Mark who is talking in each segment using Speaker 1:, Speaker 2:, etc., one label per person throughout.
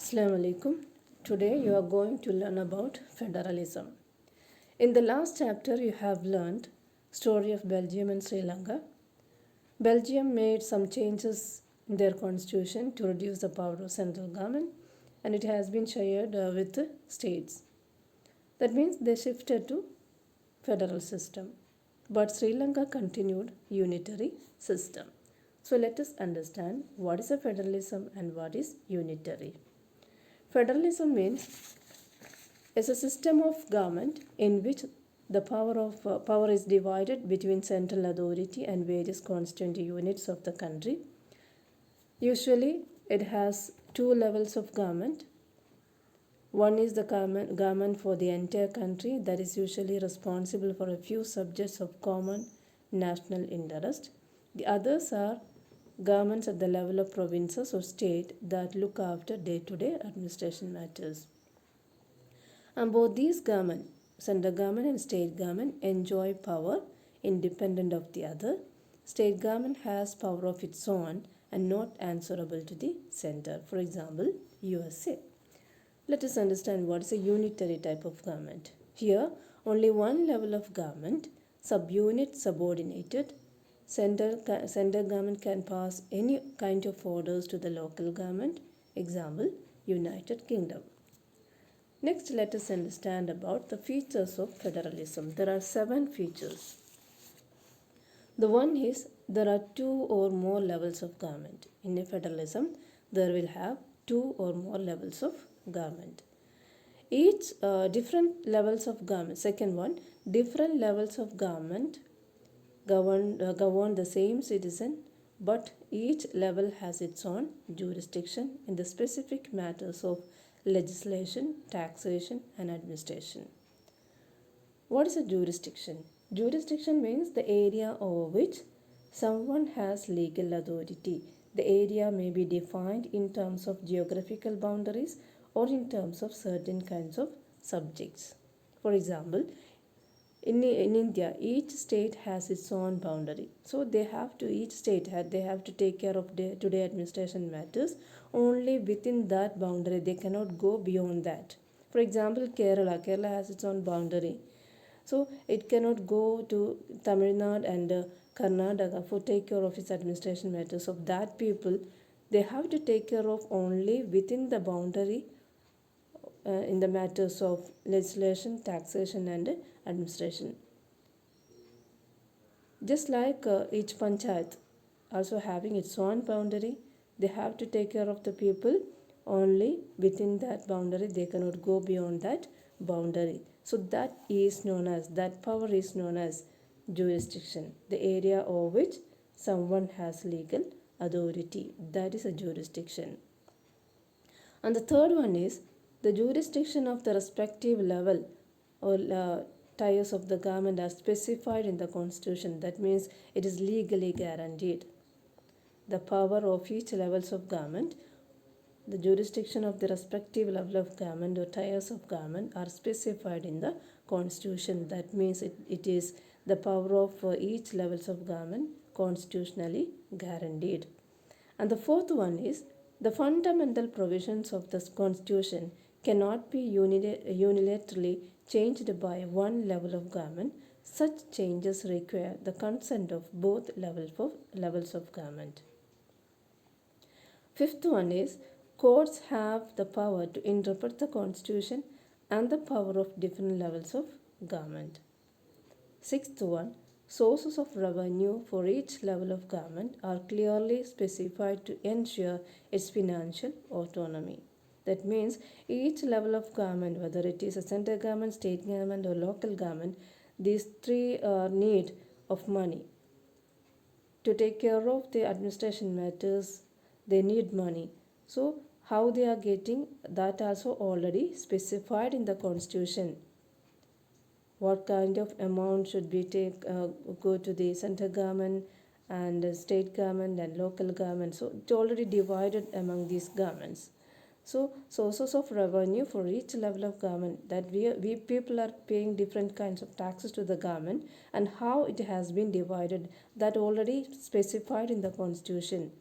Speaker 1: Assalamu alaikum. Today you are going to learn about federalism. In the last chapter you have learned story of Belgium and Sri Lanka. Belgium made some changes in their constitution to reduce the power of central government and it has been shared with the states. That means they shifted to federal system. But Sri Lanka continued unitary system. So let us understand what is a federalism and what is unitary. Federalism means is a system of government in which the power is divided between central authority and various constituent units of the country. Usually, it has two levels of government. One is the government for the entire country that is usually responsible for a few subjects of common national interest. The others are governments at the level of provinces or state that look after day-to-day administration matters. And both these government, central government and state government, enjoy power independent of the other. State government has power of its own and not answerable to the center. For example, USA. Let us understand what is a unitary type of government. Here, only one level of government, subunit subordinated. Central government can pass any kind of orders to the local government. Example, United Kingdom. Next, let us understand about the features of federalism. There are 7 features. The one is there are 2 or more levels of government. In a federalism, there will have 2 or more levels of government. Each different levels of government. Second one, different levels of government govern the same citizen, but each level has its own jurisdiction in the specific matters of legislation, taxation, and administration. What is a jurisdiction? Jurisdiction means the area over which someone has legal authority. The area may be defined in terms of geographical boundaries or in terms of certain kinds of subjects. For example, in India, each state has its own boundary. So each state they have to take care of day-to-day administration matters only within that boundary. They cannot go beyond that. For example, Kerala has its own boundary. So it cannot go to Tamil Nadu and Karnataka for take care of its administration matters of that people. They have to take care of only within the boundary in the matters of legislation, taxation and administration. Just like each panchayat also having its own boundary, they have to take care of the people only within that boundary. They cannot go beyond that boundary. So that power is known as jurisdiction, the area over which someone has legal authority. That is a jurisdiction. And the third one is the jurisdiction of the respective level or tiers of the government are specified in the constitution. That means it is legally guaranteed. The power of each levels of government, the jurisdiction of the respective level of government or tiers of government are specified in the constitution. That means it is the power of each levels of government constitutionally guaranteed. And the fourth one is the fundamental provisions of the constitution cannot be unilaterally changed by one level of government. Such changes require the consent of both levels of government. Fifth one is courts have the power to interpret the constitution and the power of different levels of government. Sixth one, sources of revenue for each level of government are clearly specified to ensure its financial autonomy. That means each level of government, whether it is a central government, state government or local government, these three need of money. To take care of the administration matters, they need money. So how they are getting that also already specified in the constitution. What kind of amount should be go to the central government and state government and local government. So it's already divided among these governments. So sources of revenue for each level of government, that we people are paying different kinds of taxes to the government, and how it has been divided, that already specified in the constitution.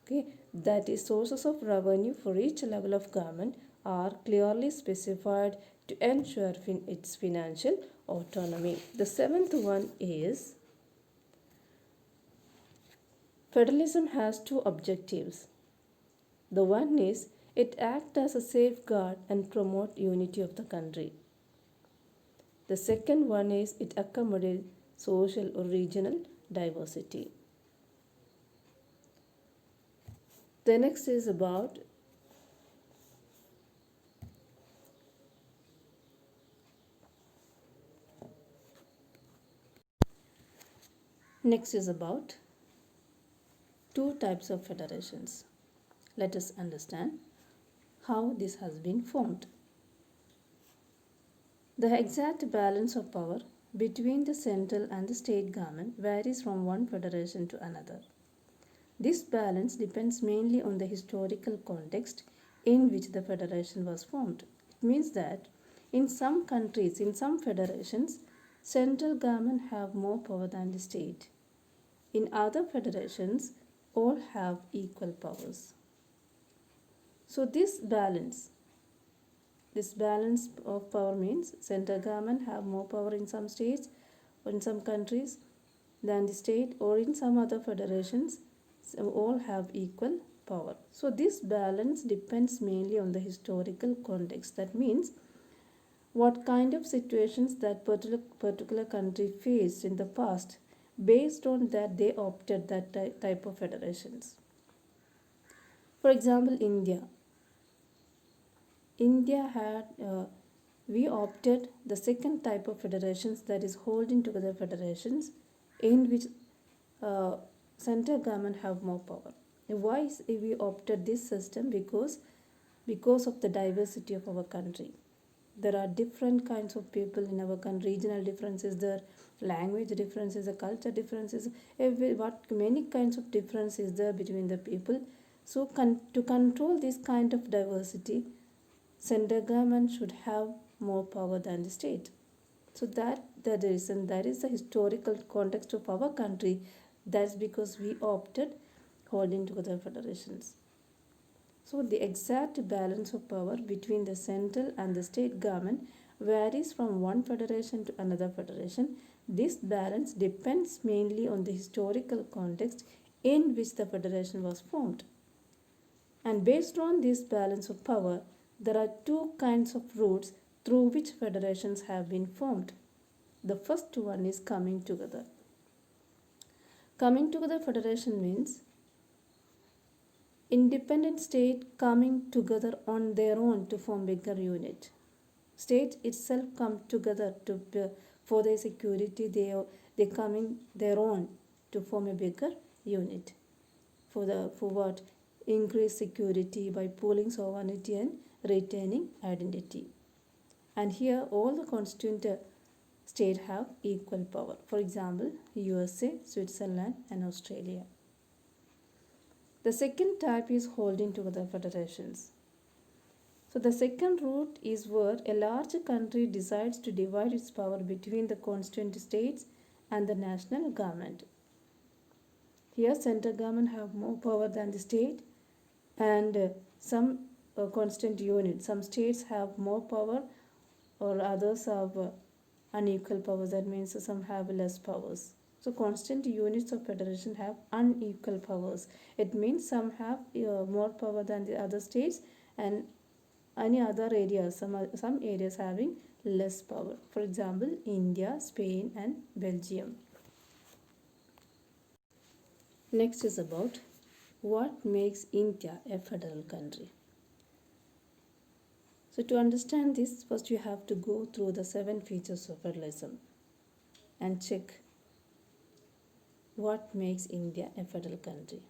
Speaker 1: Okay, That is, sources of revenue for each level of government are clearly specified to ensure its financial autonomy. The seventh one is federalism has two objectives. The one is it acts as a safeguard and promote unity of the country. The second one is it accommodates social or regional diversity. The next is about two types of federations. Let us understand how this has been formed. The exact balance of power between the central and the state government varies from one federation to another. This balance depends mainly on the historical context in which the federation was formed. It means that in some countries, in some federations, central government have more power than the state. In other federations, all have equal powers. So this balance of power means central government have more power in some states or in some countries than the state, or in some other federations, so all have equal power. So this balance depends mainly on the historical context. That means what kind of situations that particular country faced in the past. Based on that, they opted that type of federations. For example, India had we opted the second type of federations, that is holding together federations, in which central government have more power. Why we opted this system? Because of the diversity of our country. There are different kinds of people in our country. Regional differences, there language differences, the culture differences, many kinds of difference is there between the people. So to control this kind of diversity, central government should have more power than the state. So that is the historical context of our country. That's because we opted holding together federations. So the exact balance of power between the central and the state government varies from one federation to another federation. This balance depends mainly on the historical context in which the federation was formed. And based on this balance of power, there are two kinds of routes through which federations have been formed. The first one is coming together. Coming together federation means independent state coming together on their own to form bigger unit. State itself come together for their security. They coming their own to form a bigger unit. For what? Increase security by pooling sovereignty and retaining identity. And here all the constituent states have equal power. For example, USA, Switzerland and Australia. The second type is holding together federations. So the second route is where a large country decides to divide its power between the constituent states and the national government. Here central government have more power than the state, and some constituent units, some states have more power or others have unequal powers. That means some have less powers. So constant units of federation have unequal powers. It means some have more power than the other states, and any other areas, some areas having less power. For example, India, Spain and Belgium. Next is about what makes India a federal country. So to understand this, first you have to go through the 7 features of federalism and check what makes India a federal country.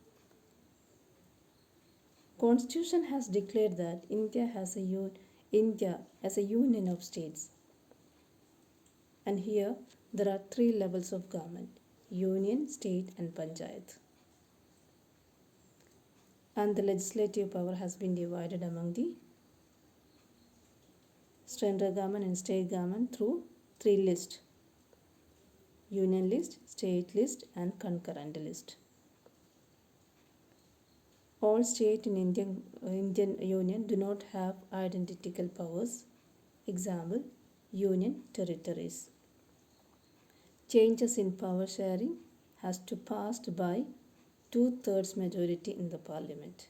Speaker 1: Constitution has declared that India as a union of states. And here there are 3 levels of government: union, state and panchayat. And the legislative power has been divided among the central government and state government through 3 lists: union list, state list and concurrent list. All states in Indian Union do not have identical powers. Example, Union territories. Changes in power sharing has to pass by two-thirds majority in the parliament.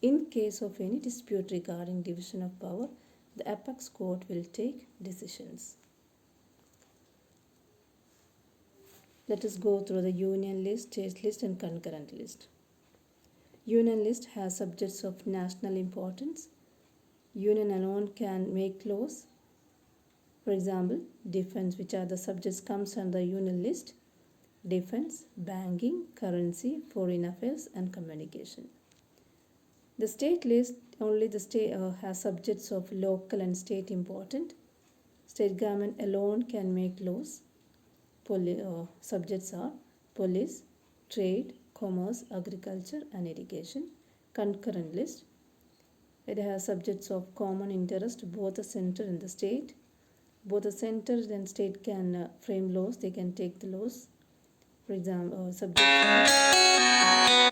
Speaker 1: In case of any dispute regarding division of power, the apex court will take decisions. Let us go through the union list, state list and concurrent list. Union list has subjects of national importance. Union alone can make laws. For example, defense, which are the subjects comes under union list. Defense, banking, currency, foreign affairs and communication. The state list, only the state has subjects of local and state important. State government alone can make laws. Subjects are police, trade, commerce, agriculture and irrigation. Concurrent list. It has subjects of common interest, both the center and the state. Both the center and state can frame laws, they can take the laws. For example, subjects are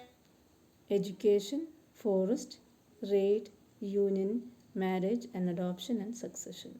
Speaker 1: education, forest, trade, union, marriage and adoption and succession.